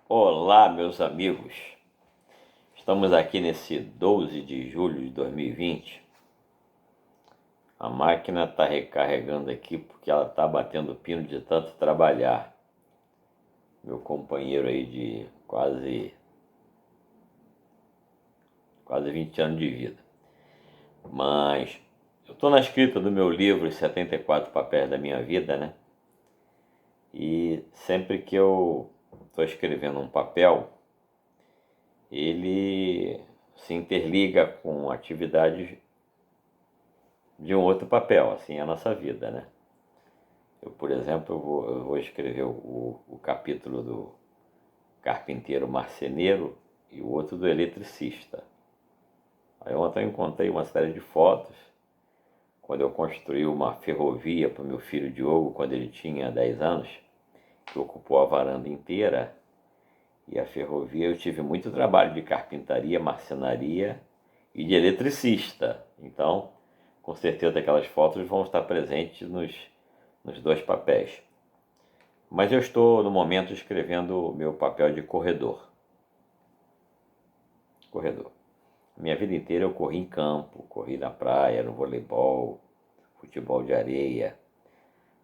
Olá, meus amigos. Estamos aqui nesse 12 de julho de 2020. A máquina está recarregando aqui porque ela está batendo pino de tanto trabalhar. Meu companheiro aí de quase 20 anos de vida. Mas eu estou na escrita do meu livro Os 74 Papéis da Minha Vida, né? E sempre que eu estou escrevendo um papel, ele se interliga com atividades de um outro papel, assim é a nossa vida, né? Eu, por exemplo, eu vou escrever o capítulo do carpinteiro marceneiro e o outro do eletricista. Aí ontem eu encontrei uma série de fotos quando eu construí uma ferrovia para o meu filho Diogo, quando ele tinha 10 anos, que ocupou a varanda inteira. E a ferrovia eu tive muito trabalho de carpintaria, marcenaria e de eletricista. Então, com certeza aquelas fotos vão estar presentes nos dois papéis. Mas eu estou no momento escrevendo o meu papel de corredor. Minha vida inteira eu corri em campo, corri na praia, no voleibol, futebol de areia.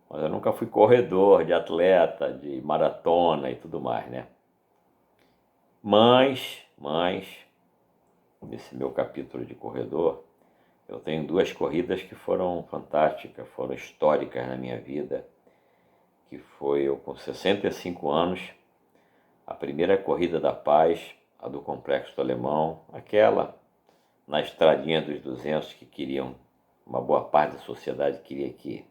Mas eu nunca fui corredor de atleta, de maratona e tudo mais, né? Mas, nesse meu capítulo de corredor, eu tenho duas corridas que foram fantásticas, foram históricas na minha vida, que foi eu com 65 anos, a primeira corrida da paz, a do Complexo do Alemão, aquela na estradinha dos 200 que queriam, uma boa parte da sociedade queria que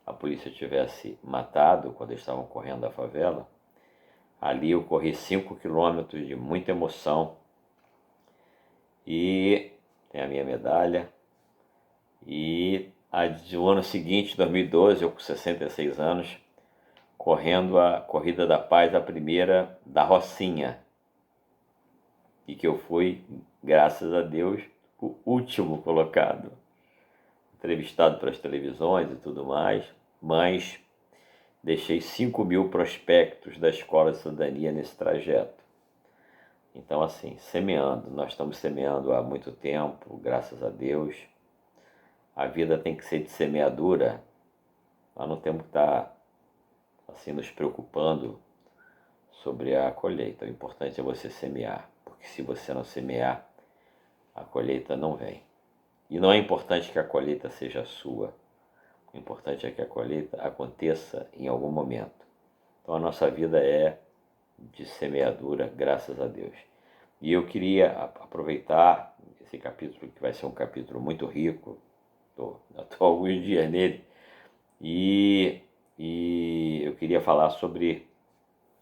a polícia tivesse matado quando eles estavam correndo da favela. Ali eu corri 5 quilômetros de muita emoção e tem a minha medalha. E o ano seguinte, 2012, eu com 66 anos, correndo a Corrida da Paz, a primeira da Rocinha. E que eu fui, graças a Deus, o último colocado. Entrevistado para as televisões e tudo mais, mas deixei 5.000 prospectos da Escola de Cidadania nesse trajeto. Então, assim, semeando, nós estamos semeando há muito tempo, graças a Deus. A vida tem que ser de semeadura, nós não temos que estar assim, nos preocupando sobre a colheita. O importante é você semear, porque se você não semear, a colheita não vem. E não é importante que a colheita seja sua, o importante é que a colheita aconteça em algum momento. Então a nossa vida é de semeadura, graças a Deus. E eu queria aproveitar esse capítulo, que vai ser um capítulo muito rico, estou alguns dias nele, e eu queria falar sobre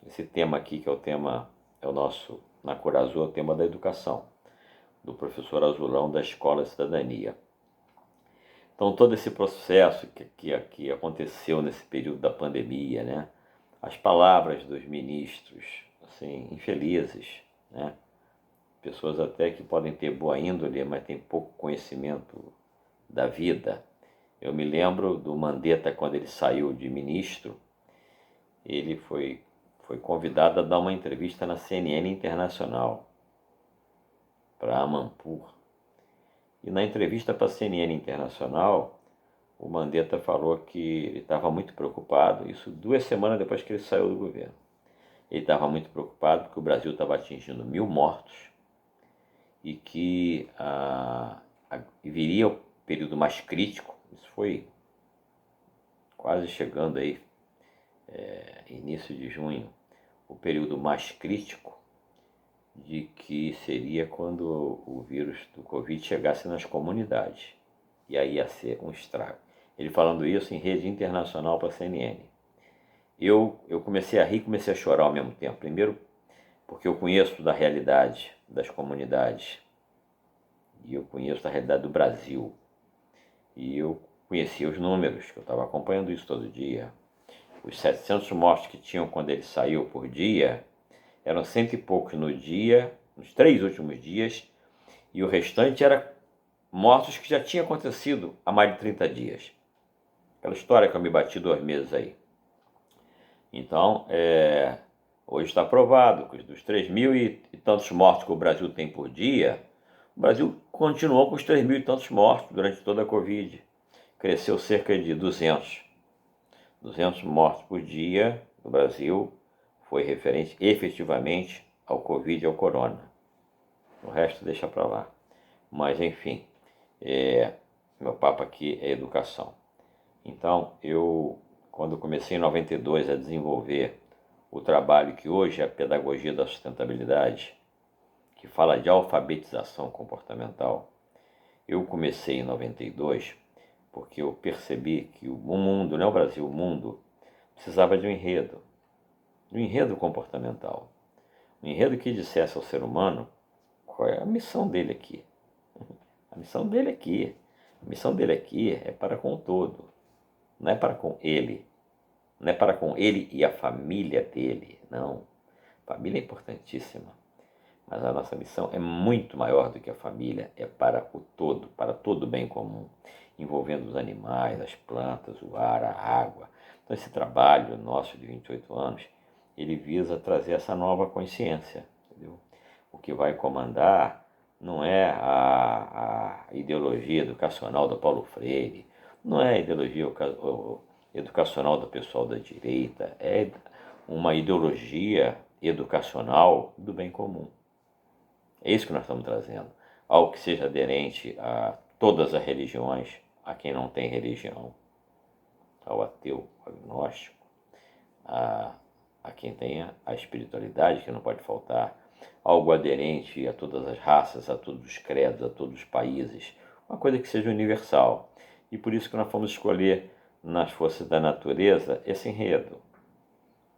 esse tema aqui, que é o nosso, na Cor Azul, é o tema da educação, do professor Azulão da Escola de Cidadania. Então todo esse processo que aconteceu nesse período da pandemia, né? As palavras dos ministros, assim, infelizes, né? Pessoas até que podem ter boa índole, mas têm pouco conhecimento da vida. Eu me lembro do Mandetta, quando ele saiu de ministro, ele foi convidado a dar uma entrevista na CNN Internacional, para Amanpour. E na entrevista para a CNN Internacional, o Mandetta falou que ele estava muito preocupado, isso 2 semanas depois que ele saiu do governo. Ele estava muito preocupado porque o Brasil estava atingindo 1.000 mortos e que viria o período mais crítico, isso foi quase chegando aí, início de junho, o período mais crítico, de que seria quando o vírus do Covid chegasse nas comunidades. E aí ia ser um estrago. Ele falando isso em rede internacional para a CNN. Eu comecei a rir e comecei a chorar ao mesmo tempo. Primeiro, porque eu conheço da realidade das comunidades. E eu conheço da realidade do Brasil. E eu conhecia os números, que eu estava acompanhando isso todo dia. Os 700 mortos que tinham quando ele saiu por dia, eram 100 e poucos no dia, nos 3 últimos dias, e o restante era mortos que já tinha acontecido há mais de 30 dias. Aquela história que eu me bati 2 meses aí. Então, Hoje está provado que dos 3 mil e tantos mortos que o Brasil tem por dia, o Brasil continuou com os 3 mil e tantos mortos durante toda a Covid. Cresceu cerca de 200 mortos por dia no Brasil, foi referente efetivamente ao Covid e ao Corona. O resto deixa para lá. Mas, enfim, meu papo aqui é educação. Então, quando comecei em 92 a desenvolver o trabalho que hoje é a pedagogia da sustentabilidade, que fala de alfabetização comportamental, eu comecei em 92 porque eu percebi que o mundo, não é o Brasil, o mundo, precisava de um enredo comportamental. Um enredo que dissesse ao ser humano qual é a missão dele aqui. A missão dele aqui. A missão dele aqui é para com o todo. Não é para com ele. Não é para com ele e a família dele. Não. Família é importantíssima. Mas a nossa missão é muito maior do que a família. É para o todo, para todo o bem comum. Envolvendo os animais, as plantas, o ar, a água. Então esse trabalho nosso de 28 anos, ele visa trazer essa nova consciência. Entendeu? O que vai comandar não é a ideologia educacional do Paulo Freire, não é a ideologia educacional do pessoal da direita, é uma ideologia educacional do bem comum. É isso que nós estamos trazendo. Algo que seja aderente a todas as religiões, a quem não tem religião, ao ateu, ao agnóstico, a quem tenha a espiritualidade, que não pode faltar, algo aderente a todas as raças, a todos os credos, a todos os países, uma coisa que seja universal. E por isso que nós fomos escolher nas forças da natureza esse enredo.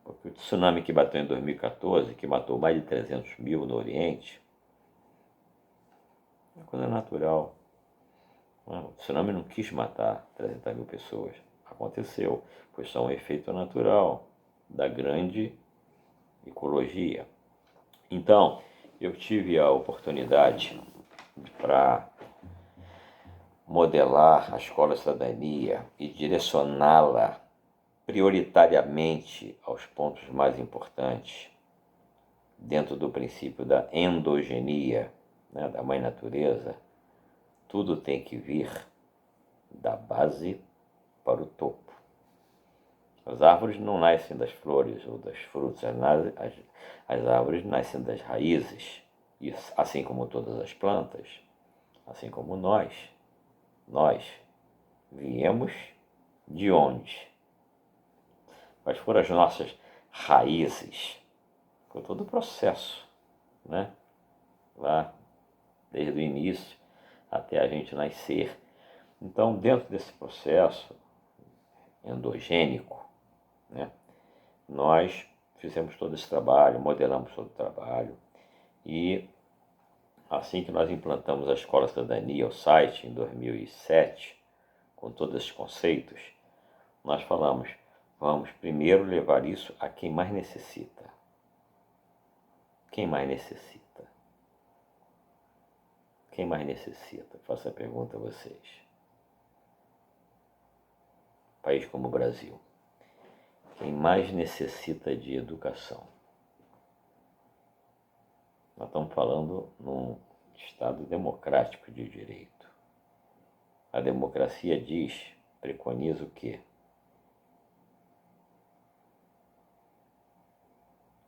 Porque o tsunami que bateu em 2014, que matou mais de 300 mil no Oriente, é uma coisa natural. O tsunami não quis matar 300 mil pessoas. Aconteceu. Foi só um efeito natural da grande ecologia. Então, eu tive a oportunidade para modelar a escola cidadania e direcioná-la prioritariamente aos pontos mais importantes, dentro do princípio da endogenia, né, da mãe natureza. Tudo tem que vir da base para o topo. As árvores não nascem das flores ou das frutas, as árvores nascem das raízes, e assim como todas as plantas, assim como nós viemos de onde? Quais foram as nossas raízes? Foi todo o processo, né? Lá, desde o início até a gente nascer. Então, dentro desse processo endogênico, né, nós fizemos todo esse trabalho, modelamos todo o trabalho, e assim que nós implantamos a Escola Cidadania, o site, em 2007, com todos esses conceitos, nós falamos, vamos primeiro levar isso a quem mais necessita. Quem mais necessita? Quem mais necessita? Faço a pergunta a vocês. País como o Brasil. Quem mais necessita de educação? Nós estamos falando num Estado democrático de direito. A democracia preconiza o quê?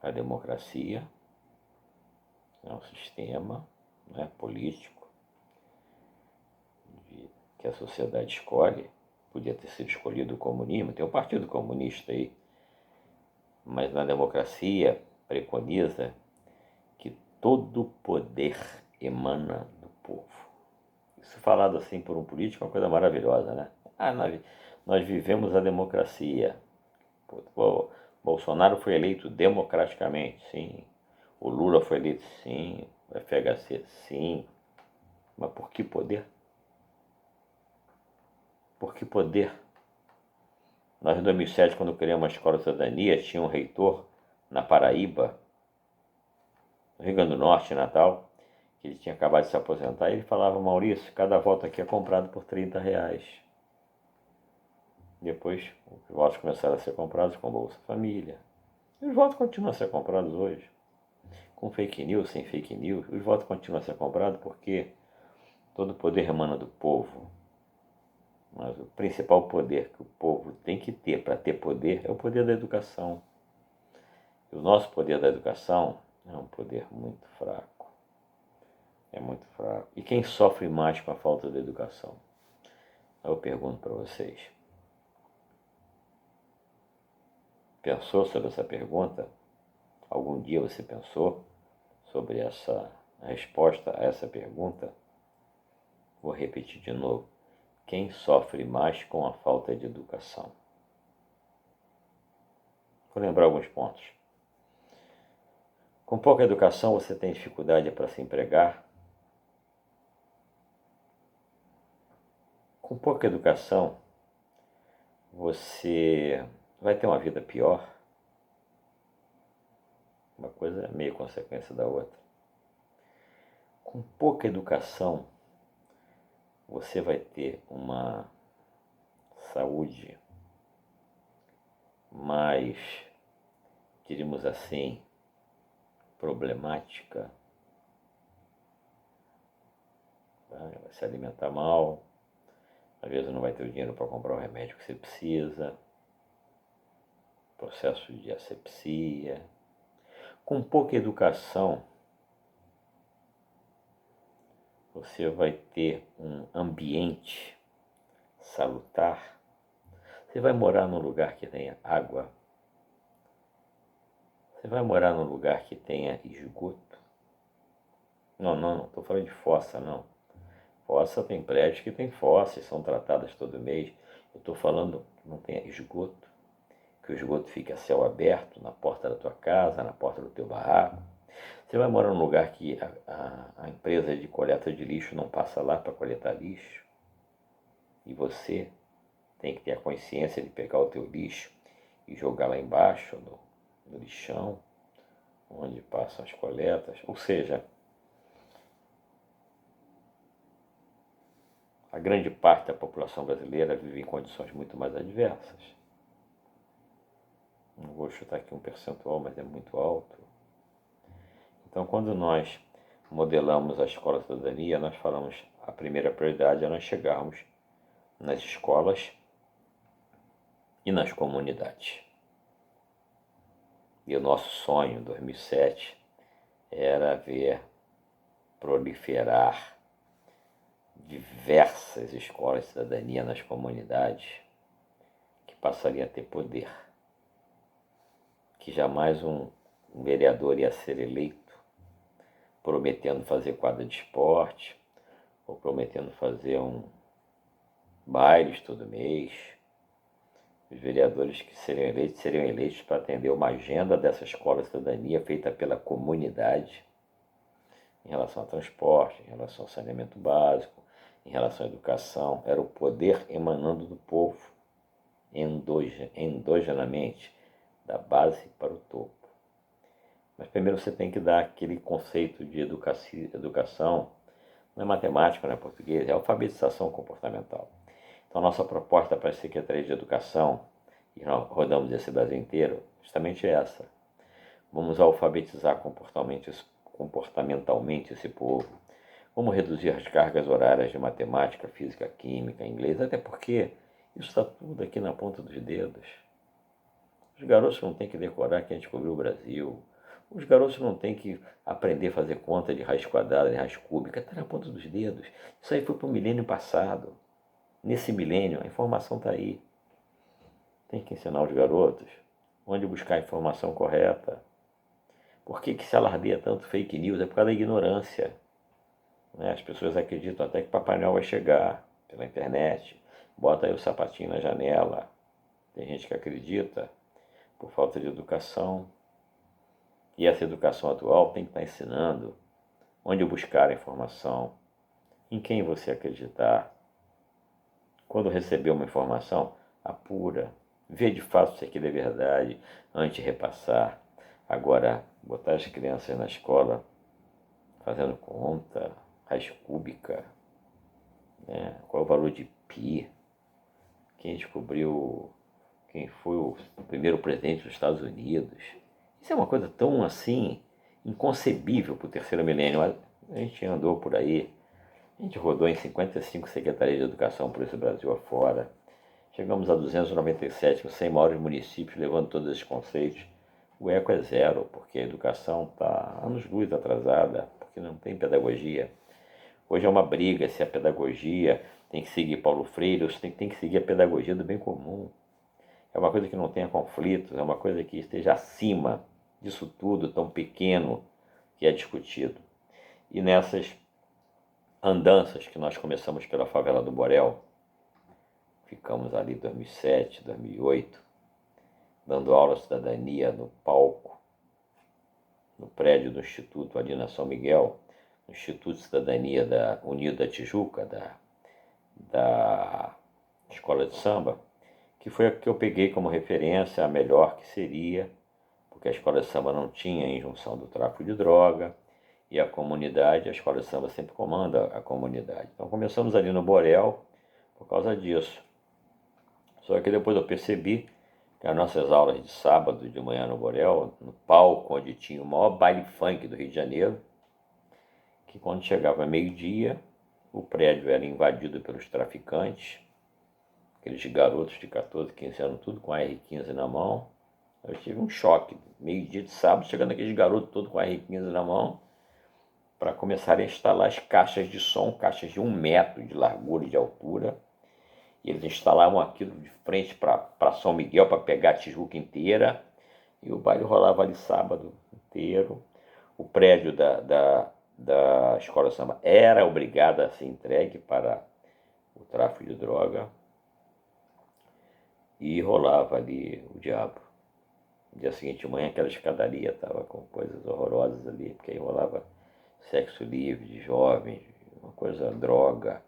A democracia é um sistema, né, político que a sociedade escolhe. Podia ter sido escolhido o comunismo, tem um partido comunista aí, mas na democracia preconiza que todo poder emana do povo. Isso falado assim por um político é uma coisa maravilhosa, né? Nós vivemos a democracia. Bolsonaro foi eleito democraticamente, sim. O Lula foi eleito, sim. O FHC, sim. Mas por que poder? Por que poder? Nós, em 2007, quando criamos a Escola de Cidadania, tinha um reitor na Paraíba, no Rio Grande do Norte, Natal, que ele tinha acabado de se aposentar, e ele falava, Maurício, cada voto aqui é comprado por R$30. Depois, os votos começaram a ser comprados com Bolsa Família, E os votos continuam a ser comprados hoje. Com fake news, sem fake news, os votos continuam a ser comprados porque todo poder emana do povo. Mas o principal poder que o povo tem que ter para ter poder é o poder da educação. E o nosso poder da educação é um poder muito fraco. É muito fraco. E quem sofre mais com a falta de educação? Eu pergunto para vocês. Pensou sobre essa pergunta? Algum dia você pensou sobre essa resposta a essa pergunta? Vou repetir de novo. Quem sofre mais com a falta de educação? Vou lembrar alguns pontos. Com pouca educação você tem dificuldade para se empregar. Com pouca educação você vai ter uma vida pior. Uma coisa é meio consequência da outra. Com pouca educação você vai ter uma saúde mais, diríamos assim, problemática. Vai se alimentar mal, às vezes não vai ter o dinheiro para comprar o remédio que você precisa, processo de asepsia. Com pouca educação, você vai ter um ambiente salutar. Você vai morar num lugar que tenha água. Você vai morar num lugar que tenha esgoto. Não estou falando de fossa, não. Fossa tem prédios que tem fossas, são tratadas todo mês. Eu estou falando que não tenha esgoto, que o esgoto fique a céu aberto, na porta da tua casa, na porta do teu barraco. Você vai morar num lugar que a empresa de coleta de lixo não passa lá para coletar lixo. E você tem que ter a consciência de pegar o teu lixo e jogar lá embaixo, no lixão, onde passam as coletas. Ou seja, a grande parte da população brasileira vive em condições muito mais adversas. Não vou chutar aqui um percentual, mas é muito alto. Então, quando nós modelamos a Escola de Cidadania, nós falamos a primeira prioridade é nós chegarmos nas escolas e nas comunidades. E o nosso sonho em 2007 era ver proliferar diversas escolas de cidadania nas comunidades que passariam a ter poder, que jamais um vereador ia ser eleito prometendo fazer quadra de esporte ou prometendo fazer bailes todo mês. Os vereadores que seriam eleitos para atender uma agenda dessa escola de cidadania feita pela comunidade em relação ao transporte, em relação ao saneamento básico, em relação à educação. Era o poder emanando do povo, endogenamente, da base para o topo. Mas primeiro você tem que dar aquele conceito de educação, não é matemática, não é português, é alfabetização comportamental. Então, nossa proposta para a Secretaria de Educação, e nós rodamos esse Brasil inteiro, justamente é essa. Vamos alfabetizar comportamentalmente esse povo. Vamos reduzir as cargas horárias de matemática, física, química, inglês, até porque isso está tudo aqui na ponta dos dedos. Os garotos não têm que decorar quem descobriu o Brasil. Os garotos não têm que aprender a fazer conta de raiz quadrada, de raiz cúbica, está na ponta dos dedos. Isso aí foi para o milênio passado. Nesse milênio, a informação está aí. Tem que ensinar os garotos onde buscar a informação correta. Por que se alardeia tanto fake news? É por causa da ignorância. Né? As pessoas acreditam até que Papai Noel vai chegar pela internet. Bota aí o sapatinho na janela. Tem gente que acredita por falta de educação. E essa educação atual tem que estar ensinando onde buscar a informação, em quem você acreditar. Quando receber uma informação, apura, vê de fato se aquilo é verdade, antes de repassar. Agora, botar as crianças na escola fazendo conta, raiz cúbica, né? Qual é o valor de pi, quem descobriu, quem foi o primeiro presidente dos Estados Unidos, Isso é uma coisa tão assim, inconcebível para o terceiro milênio. A gente andou por aí, a gente rodou em 55 secretarias de educação por esse Brasil afora. Chegamos a 297, os 100 maiores municípios, levando todos esses conceitos. O eco é zero, porque a educação está anos-luz atrasada, porque não tem pedagogia. Hoje é uma briga se a pedagogia tem que seguir Paulo Freire ou se tem que seguir a pedagogia do bem comum. É uma coisa que não tenha conflitos, é uma coisa que esteja acima disso tudo tão pequeno que é discutido. E nessas andanças que nós começamos pela favela do Borel, ficamos ali em 2007, 2008, dando aula de cidadania no palco, no prédio do Instituto ali na São Miguel, no Instituto de Cidadania da Unido da Tijuca, da Escola de Samba, que foi a que eu peguei como referência, a melhor que seria, porque a Escola de Samba não tinha injunção do tráfico de droga, e a comunidade, a Escola de Samba sempre comanda a comunidade. Então começamos ali no Borel por causa disso. Só que depois eu percebi que as nossas aulas de sábado de manhã no Borel, no palco onde tinha o maior baile funk do Rio de Janeiro, que quando chegava meio-dia, o prédio era invadido pelos traficantes, aqueles garotos de 14, 15 anos, tudo com a R15 na mão. Eu tive um choque, meio-dia de sábado, chegando aqueles garotos todos com a R15 na mão, para começarem a instalar as caixas de som, caixas de 1 metro de largura e de altura. E eles instalavam aquilo de frente para São Miguel, para pegar a Tijuca inteira. E o baile rolava ali sábado inteiro. O prédio da Escola de Samba era obrigado a ser entregue para o tráfico de droga. E rolava ali o diabo. No dia seguinte de manhã, aquela escadaria estava com coisas horrorosas ali, porque aí rolava sexo livre de jovens, uma coisa droga.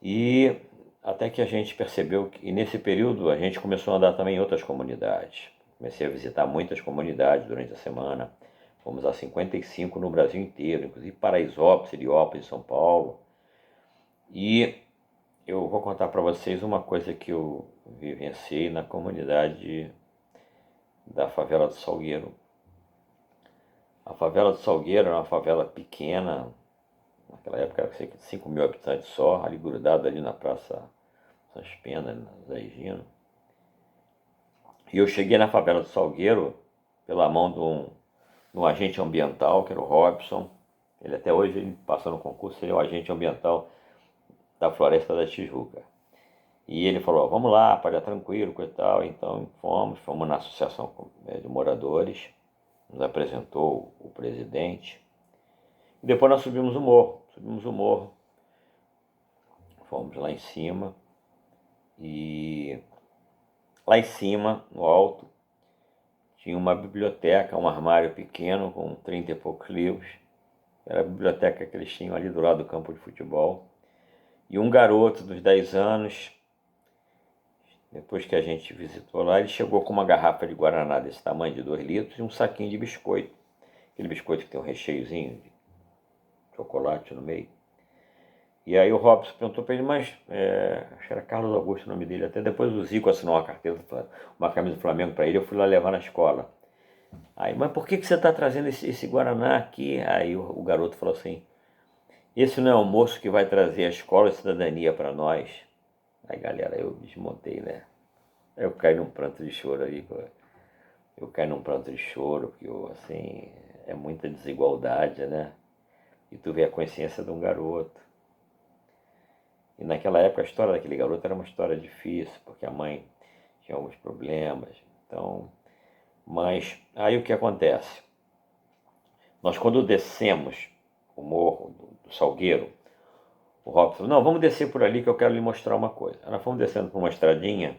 E até que a gente percebeu que, e nesse período, a gente começou a andar também em outras comunidades. Comecei a visitar muitas comunidades durante a semana. Fomos a 55 no Brasil inteiro, inclusive Paraisópolis, Heliópolis, São Paulo. E eu vou contar para vocês uma coisa que eu vivenciei na comunidade da favela do Salgueiro. A favela do Salgueiro era uma favela pequena, naquela época era cerca de 5 mil habitantes só, ali grudado ali na Praça Sãs Penas, na Zé Higino. E eu cheguei na favela do Salgueiro pela mão de um agente ambiental, que era o Robson. Ele até hoje ele passou no concurso, ele é o agente ambiental da Floresta da Tijuca. E ele falou, vamos lá, paga tranquilo, coisa e tal. Então fomos na associação de moradores, nos apresentou o presidente. E depois nós subimos o morro, fomos lá em cima. E lá em cima, no alto, tinha uma biblioteca, um armário pequeno com 30 e poucos livros. Era a biblioteca que eles tinham ali do lado do campo de futebol. E um garoto dos 10 anos, depois que a gente visitou lá, ele chegou com uma garrafa de Guaraná desse tamanho, de 2 litros, e um saquinho de biscoito. Aquele biscoito que tem um recheiozinho de chocolate no meio. E aí o Robson perguntou para ele, mas acho que era Carlos Augusto o nome dele, até depois o Zico assinou uma carteira, uma camisa do Flamengo para ele, eu fui lá levar na escola. Aí, mas por que você está trazendo esse Guaraná aqui? Aí o garoto falou assim, esse não é o moço que vai trazer a escola de cidadania para nós? Aí galera, eu desmontei, né? Eu caí num pranto de choro aí, porque assim, é muita desigualdade, né? E tu vê a consciência de um garoto. E naquela época a história daquele garoto era uma história difícil, porque a mãe tinha alguns problemas. Então, mas aí o que acontece? Nós quando descemos o morro do Salgueiro, o Robson falou, não, vamos descer por ali que eu quero lhe mostrar uma coisa. Nós fomos descendo por uma estradinha,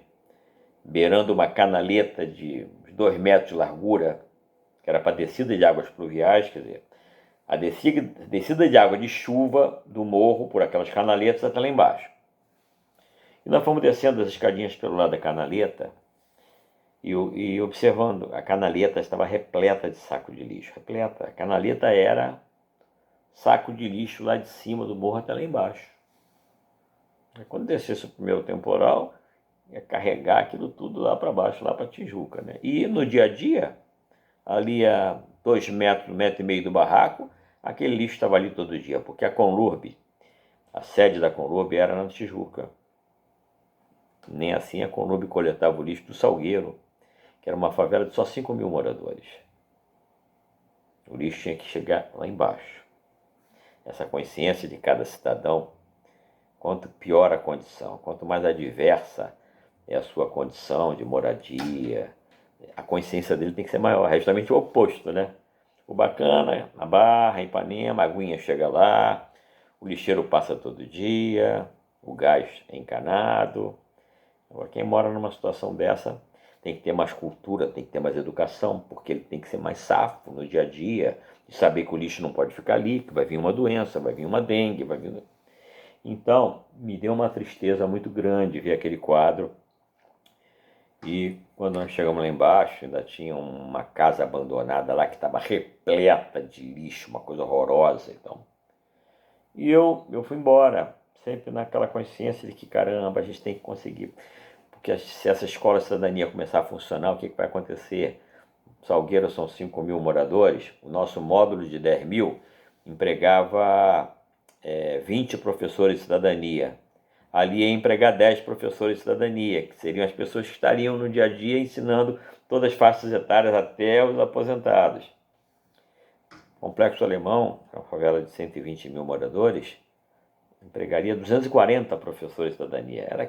beirando uma canaleta de 2 metros de largura, que era para descida de águas pluviais, quer dizer, a descida de água de chuva do morro por aquelas canaletas até lá embaixo. E nós fomos descendo as escadinhas pelo lado da canaleta e observando, a canaleta estava repleta de saco de lixo, repleta. A canaleta era saco de lixo lá de cima do morro até lá embaixo. E quando descesse o primeiro temporal, ia carregar aquilo tudo lá para baixo, lá para Tijuca, né? E no dia a dia, ali a 2 metros, 1,5 metro do barraco, aquele lixo estava ali todo dia, porque a Conlurb, a sede da Conlurb era na Tijuca. Nem assim a Conlurb coletava o lixo do Salgueiro, que era uma favela de só 5.000 moradores. O lixo tinha que chegar lá embaixo. Essa consciência de cada cidadão, quanto pior a condição, quanto mais adversa é a sua condição de moradia, a consciência dele tem que ser maior, é justamente o oposto, né? O bacana, a Barra, a Ipanema, a aguinha chega lá, o lixeiro passa todo dia, o gás é encanado. Agora, quem mora numa situação dessa tem que ter mais cultura, tem que ter mais educação, porque ele tem que ser mais safo no dia a dia, de saber que o lixo não pode ficar ali, que vai vir uma doença, vai vir uma dengue, vai vir... Então, me deu uma tristeza muito grande ver aquele quadro. E quando nós chegamos lá embaixo, ainda tinha uma casa abandonada lá que estava repleta de lixo, uma coisa horrorosa. Então. E eu fui embora, sempre naquela consciência de que, caramba, a gente tem que conseguir. Porque se essa escola de cidadania começar a funcionar, o que vai acontecer? Salgueiro são 5.000 moradores, o nosso módulo de 10.000 empregava 20 professores de cidadania. Ali ia empregar 10 professores de cidadania, que seriam as pessoas que estariam no dia a dia ensinando todas as faixas etárias até os aposentados. O Complexo Alemão, uma favela de 120.000 moradores, empregaria 240 professores de cidadania. Era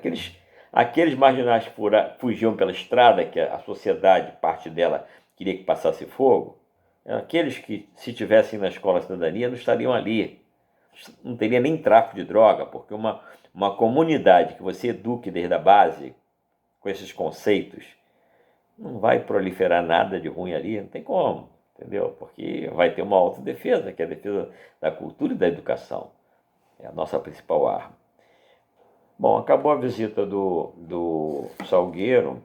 aqueles marginais que fugiam pela estrada, que a sociedade, parte dela, queria que passasse fogo. Eram aqueles que, se tivessem na escola de cidadania, não estariam ali. Não teria nem tráfico de droga, porque uma comunidade que você eduque desde a base, com esses conceitos, não vai proliferar nada de ruim ali, não tem como, entendeu? Porque vai ter uma autodefesa, que é a defesa da cultura e da educação. É a nossa principal arma. Bom, acabou a visita do Salgueiro,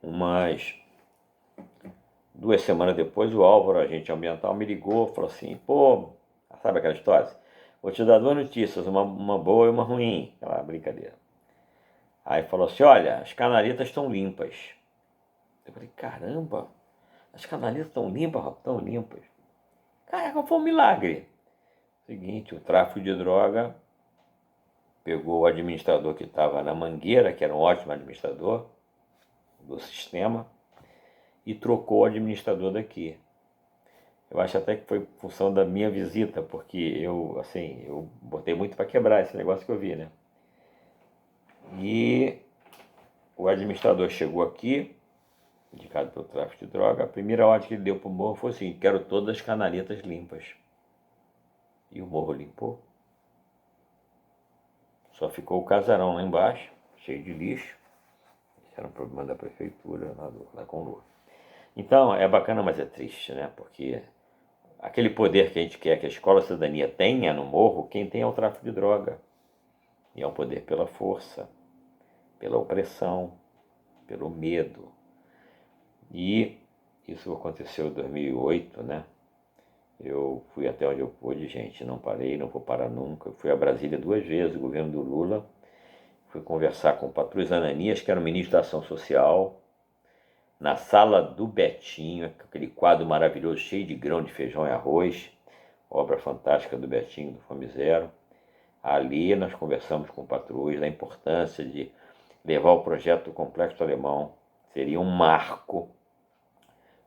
umas 2 semanas depois, o Álvaro, agente ambiental, me ligou e falou assim, pô, sabe aquela história? Vou te dar 2 notícias, uma boa e uma ruim, aquela brincadeira. Aí falou assim, olha, as canaletas estão limpas. Eu falei, caramba, as canaletas estão limpas, rapaz, estão limpas. Cara, foi um milagre. Seguinte, o tráfico de droga pegou o administrador que estava na Mangueira, que era um ótimo administrador do sistema, e trocou o administrador daqui. Eu acho até que foi função da minha visita, porque eu botei muito para quebrar esse negócio que eu vi, né? E o administrador chegou aqui, indicado pelo tráfico de droga, a primeira ordem que ele deu para o morro foi assim, quero todas as canaletas limpas. E o morro limpou. Só ficou o casarão lá embaixo, cheio de lixo. Esse era um problema da prefeitura, lá com o Lula. Então, é bacana, mas é triste, né? Porque aquele poder que a gente quer que a escola cidadania tenha no morro, quem tem é o tráfico de droga. E é um poder pela força, pela opressão, pelo medo. E isso aconteceu em 2008, né? Eu fui até onde eu pude, gente, não parei, não vou parar nunca. Eu fui a Brasília 2 vezes, o governo do Lula. Fui conversar com o Patrus Ananias, que era o ministro da Ação Social, na sala do Betinho, aquele quadro maravilhoso, cheio de grão de feijão e arroz, obra fantástica do Betinho, do Fome Zero. Ali nós conversamos com o Patrus da importância de levar o projeto do Complexo Alemão. Seria um marco.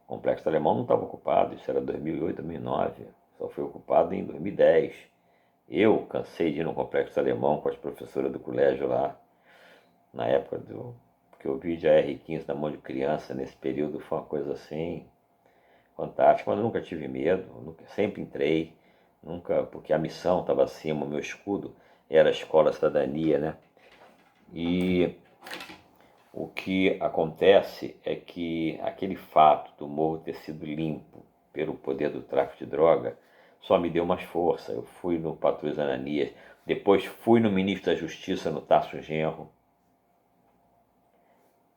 O Complexo Alemão não estava ocupado, isso era 2008, 2009, só foi ocupado em 2010. Eu cansei de ir no Complexo Alemão com as professoras do colégio lá, na época que eu vi de AR-15 na mão de criança, nesse período foi uma coisa assim, fantástica, mas eu nunca tive medo, sempre entrei, nunca, porque a missão estava acima, o meu escudo era a escola cidadania, né? E o que acontece é que aquele fato do morro ter sido limpo pelo poder do tráfico de droga só me deu mais força. Eu fui no Patrus Ananias, depois fui no ministro da Justiça, no Tarso Genro,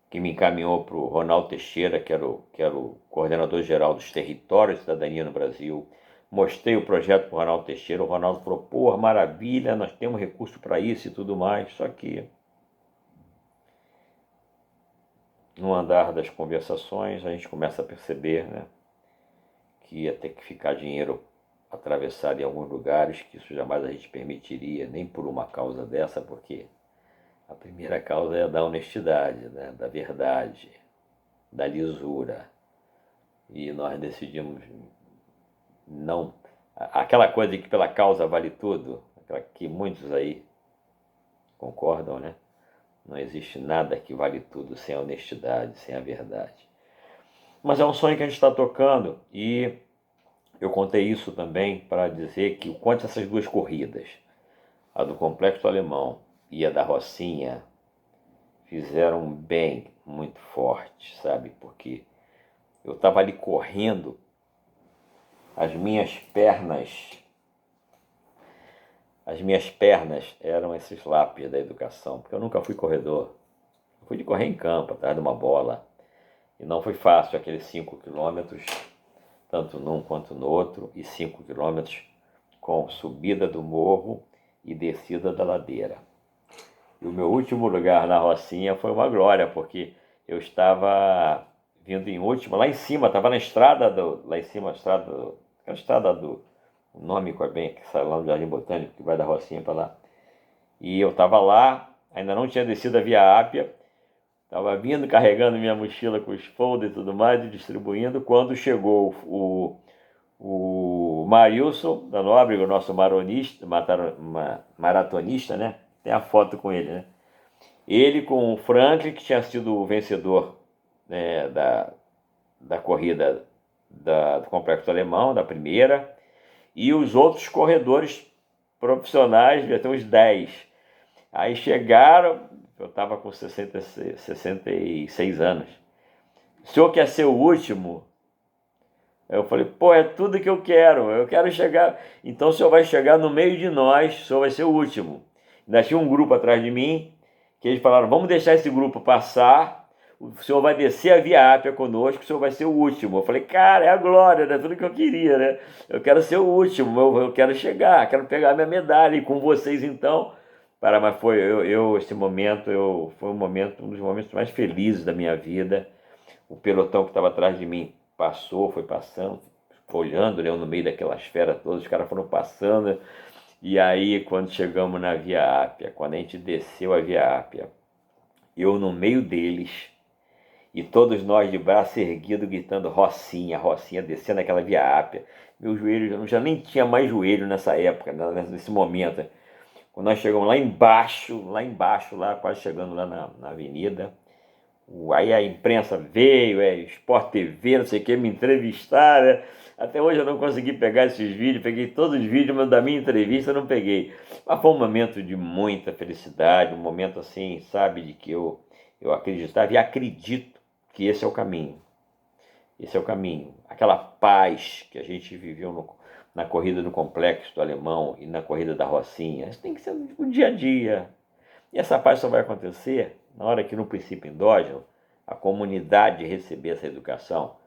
que me encaminhou para o Ronaldo Teixeira, que era o coordenador-geral dos territórios de cidadania no Brasil. Mostrei o projeto para o Ronaldo Teixeira, o Ronaldo falou, pô, maravilha, nós temos recurso para isso e tudo mais, só que no andar das conversações a gente começa a perceber, né, que ia ter que ficar dinheiro atravessado em alguns lugares, que isso jamais a gente permitiria, nem por uma causa dessa, porque a primeira causa é a da honestidade, né? Da verdade, da lisura. E nós decidimos não... Aquela coisa de que pela causa vale tudo, aquela que muitos aí concordam, né? Não existe nada que vale tudo sem a honestidade, sem a verdade. Mas é um sonho que a gente está tocando, e eu contei isso também para dizer que o quanto essas duas corridas, a do Complexo Alemão e a da Rocinha, fizeram um bem muito forte, sabe? Porque eu estava ali correndo, as minhas pernas eram esses lápis da educação, porque eu nunca fui corredor. Eu fui de correr em campo, atrás de uma bola, e não foi fácil aqueles 5 quilômetros, tanto num quanto no outro, e 5 quilômetros com subida do morro e descida da ladeira. E o meu último lugar na Rocinha foi uma glória, porque eu estava vindo em último, lá em cima, estava na estrada lá em cima, aquela estrada do, o nome qual é bem, que sai lá no Jardim Botânico, que vai da Rocinha para lá. E eu estava lá, ainda não tinha descido a Via Ápia, estava vindo, carregando minha mochila com os folders e tudo mais, e distribuindo, quando chegou o Marilson da Nóbrega, o nosso maratonista, né? Tem a foto com ele, né? Ele com o Franklin, que tinha sido o vencedor, né, da corrida do Complexo Alemão, da primeira, e os outros corredores profissionais, devia ter uns 10. Aí chegaram, eu estava com 66 anos. O senhor quer ser o último? Eu falei, pô, é tudo que eu quero chegar. Então o senhor vai chegar no meio de nós, o senhor vai ser o último. Ainda tinha um grupo atrás de mim, que eles falaram, vamos deixar esse grupo passar, o senhor vai descer a Via Ápia conosco, o senhor vai ser o último. Eu falei, cara, é a glória, né? Tudo que eu queria, né? Eu quero ser o último, eu quero chegar, quero pegar minha medalha, e com vocês então. Mas foi esse momento, foi um dos momentos mais felizes da minha vida. O pelotão que estava atrás de mim foi passando, olhando, né, no meio daquelas feras todas, os caras foram passando. E aí, quando chegamos na Via Ápia, quando a gente desceu a Via Ápia, eu no meio deles, e todos nós de braço erguido, gritando Rocinha, Rocinha, descendo aquela Via Ápia. Meu joelho, eu já nem tinha mais joelho nessa época, nesse momento. Quando nós chegamos lá embaixo, quase chegando lá na avenida, aí a imprensa veio, Sport TV, não sei o que, me entrevistaram. Até hoje eu não consegui pegar esses vídeos, peguei todos os vídeos, mas da minha entrevista eu não peguei. Mas foi um momento de muita felicidade, um momento assim, sabe, de que eu acreditava e acredito que esse é o caminho. Esse é o caminho. Aquela paz que a gente viveu na corrida do Complexo do Alemão e na corrida da Rocinha, isso tem que ser no dia a dia. E essa paz só vai acontecer na hora que, no princípio endógeno, a comunidade receber essa educação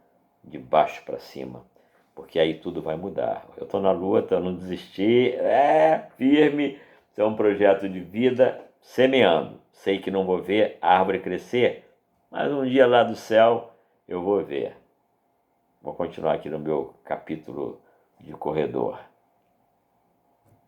de baixo para cima, porque aí tudo vai mudar. Eu estou na luta, eu não desisti, firme, isso é um projeto de vida, semeando. Sei que não vou ver a árvore crescer, mas um dia lá do céu eu vou ver. Vou continuar aqui no meu capítulo de corredor.